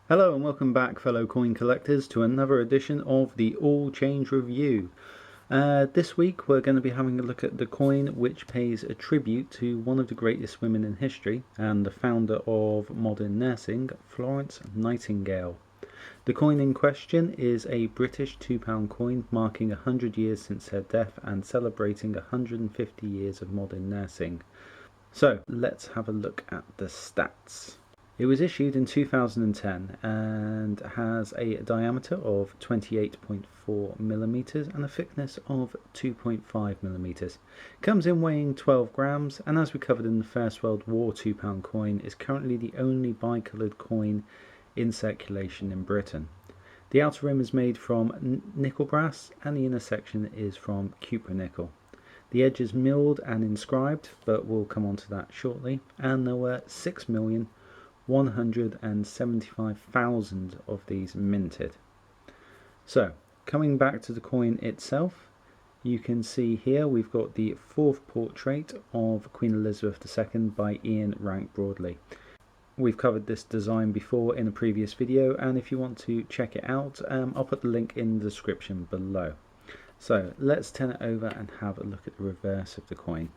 Hello and welcome back, fellow coin collectors, to another edition of the All Change Review. This week we're going to be having a look at the coin which pays a tribute to one of the greatest women in history and the founder of modern nursing, Florence Nightingale. The coin in question is a British £2 coin marking 100 years since her death and celebrating 150 years of modern nursing. So let's have a look at the stats. It was issued in 2010 and has a diameter of 28.4 millimeters and a thickness of 2.5 millimeters. Comes in weighing 12 grams, and as we covered in the First World War £2 coin, is currently the only bicoloured coin in circulation in Britain. The outer rim is made from nickel brass and the inner section is from cupronickel. The edge is milled and inscribed, but we'll come on to that shortly, and there were 6,175,000 of these minted. So, coming back to the coin itself, you can see here we've got the fourth portrait of Queen Elizabeth II by Ian Rank Broadley. We've covered this design before in a previous video, and if you want to check it out, I'll put the link in the description below. So let's turn it over and have a look at the reverse of the coin.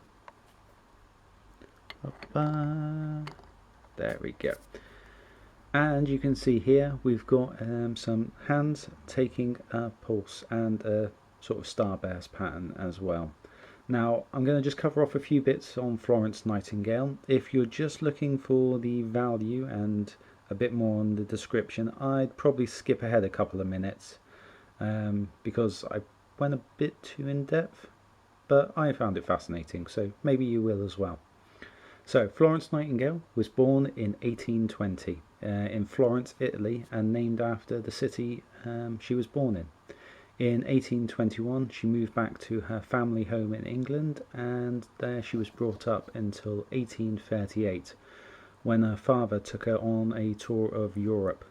There we go. And you can see here we've got some hands taking a pulse and a sort of starburst pattern as well. Now I'm going to just cover off a few bits on Florence Nightingale. If you're just looking for the value and a bit more on the description, I'd probably skip ahead a couple of minutes because I went a bit too in depth, but I found it fascinating, so maybe you will as well. So Florence Nightingale was born in 1820 in Florence, Italy, and named after the city she was born in. In 1821 she moved back to her family home in England, and there she was brought up until 1838 when her father took her on a tour of Europe.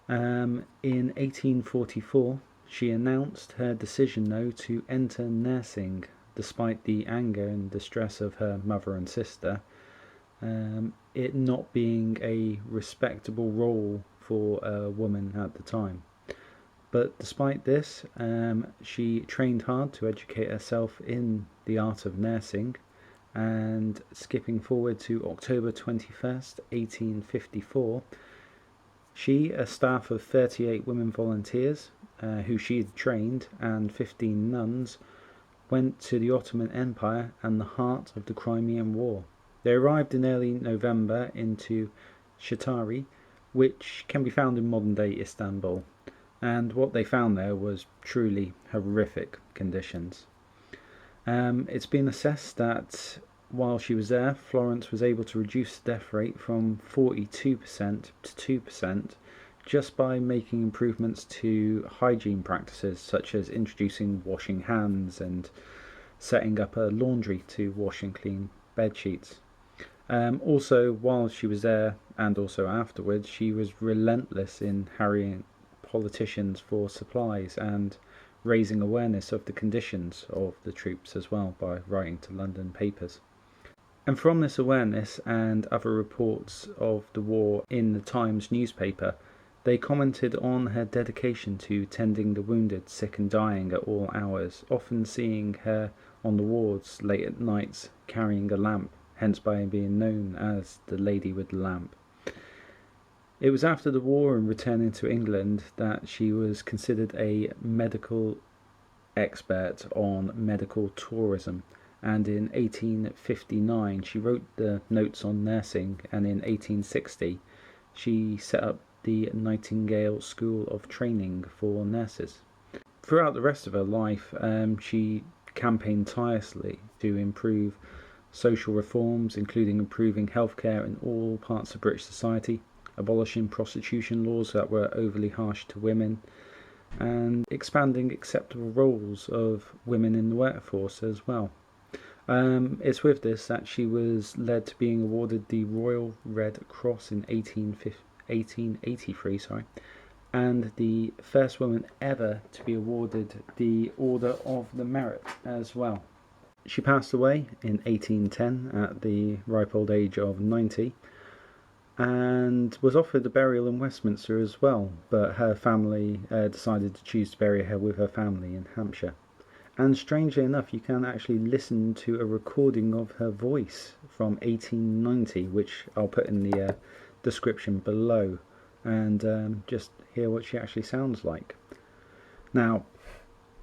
In 1844 she announced her decision though to enter nursing, despite the anger and distress of her mother and sister, it not being a respectable role for a woman at the time. But despite this, she trained hard to educate herself in the art of nursing, and skipping forward to October 21st, 1854, she, a staff of 38 women volunteers who she had trained, and 15 nuns, went to the Ottoman Empire and the heart of the Crimean War. They arrived in early November into Scutari, which can be found in modern-day Istanbul, and what they found there was truly horrific conditions. It's been assessed that while she was there, Florence was able to reduce the death rate from 42% to 2%, just by making improvements to hygiene practices, such as introducing washing hands and setting up a laundry to wash and clean bed sheets. Also, while she was there and also afterwards, she was relentless in harrying politicians for supplies and raising awareness of the conditions of the troops as well by writing to London papers. And from this awareness and other reports of the war in the Times newspaper, they commented on her dedication to tending the wounded, sick and dying at all hours, often seeing her on the wards late at nights carrying a lamp, hence by being known as the Lady with the Lamp. It was after the war and returning to England that she was considered a medical expert on medical tourism, and in 1859 she wrote the Notes on Nursing, and in 1860 she set up the Nightingale School of Training for Nurses. Throughout the rest of her life, she campaigned tirelessly to improve social reforms, including improving healthcare in all parts of British society, abolishing prostitution laws that were overly harsh to women, and expanding acceptable roles of women in the workforce as well. It's with this that she was led to being awarded the Royal Red Cross in 1883, and the first woman ever to be awarded the Order of the Merit as well. She passed away in 1810 at the ripe old age of 90, and was offered a burial in Westminster as well, but her family decided to choose to bury her with her family in Hampshire. And strangely enough, you can actually listen to a recording of her voice from 1890, which I'll put in the description below, and just hear what she actually sounds like. Now,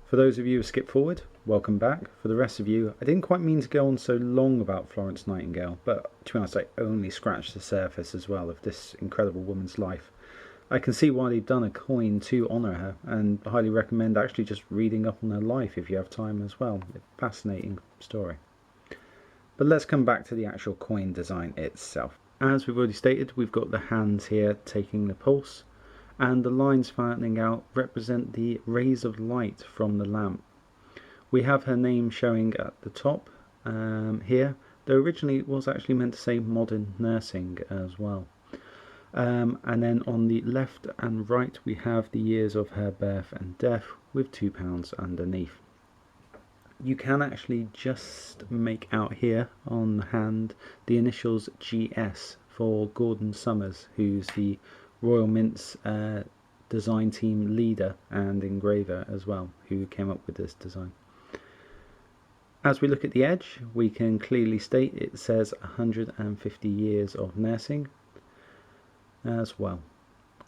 for those of you who skip forward, welcome back. For the rest of you, I didn't quite mean to go on so long about Florence Nightingale, but to be honest, I only scratched the surface as well of this incredible woman's life. I can see why they've done a coin to honour her, and highly recommend actually just reading up on her life if you have time as well. A fascinating story. But let's come back to the actual coin design itself. As we've already stated, we've got the hands here taking the pulse, and the lines flattening out represent the rays of light from the lamp. We have her name showing at the top here, though originally it was actually meant to say modern nursing as well. And then on the left and right we have the years of her birth and death with £2 underneath. You can actually just make out here on the hand the initials GS for Gordon Summers, who's the Royal Mint's design team leader and engraver as well, who came up with this design. As we look at the edge, we can clearly state it says 150 years of nursing as well.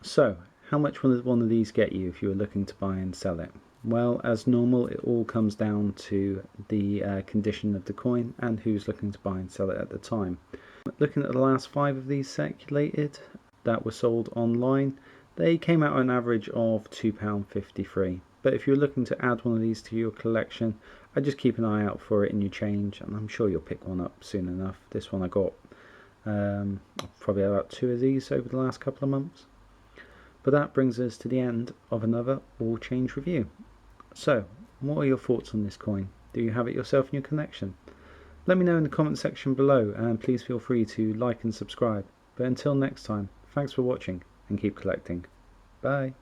So, how much will one of these get you if you were looking to buy and sell it? Well, as normal, it all comes down to the condition of the coin and who's looking to buy and sell it at the time. Looking at the last 5 of these circulated that were sold online, they came out on average of £2.53. But if you're looking to add one of these to your collection, I'd just keep an eye out for it in your change, and I'm sure you'll pick one up soon enough. This one I got probably about 2 of these over the last couple of months. But that brings us to the end of another All Change review. So, what are your thoughts on this coin? Do you have it yourself in your collection? Let me know in the comment section below, and please feel free to like and subscribe. But until next time, thanks for watching and keep collecting. Bye.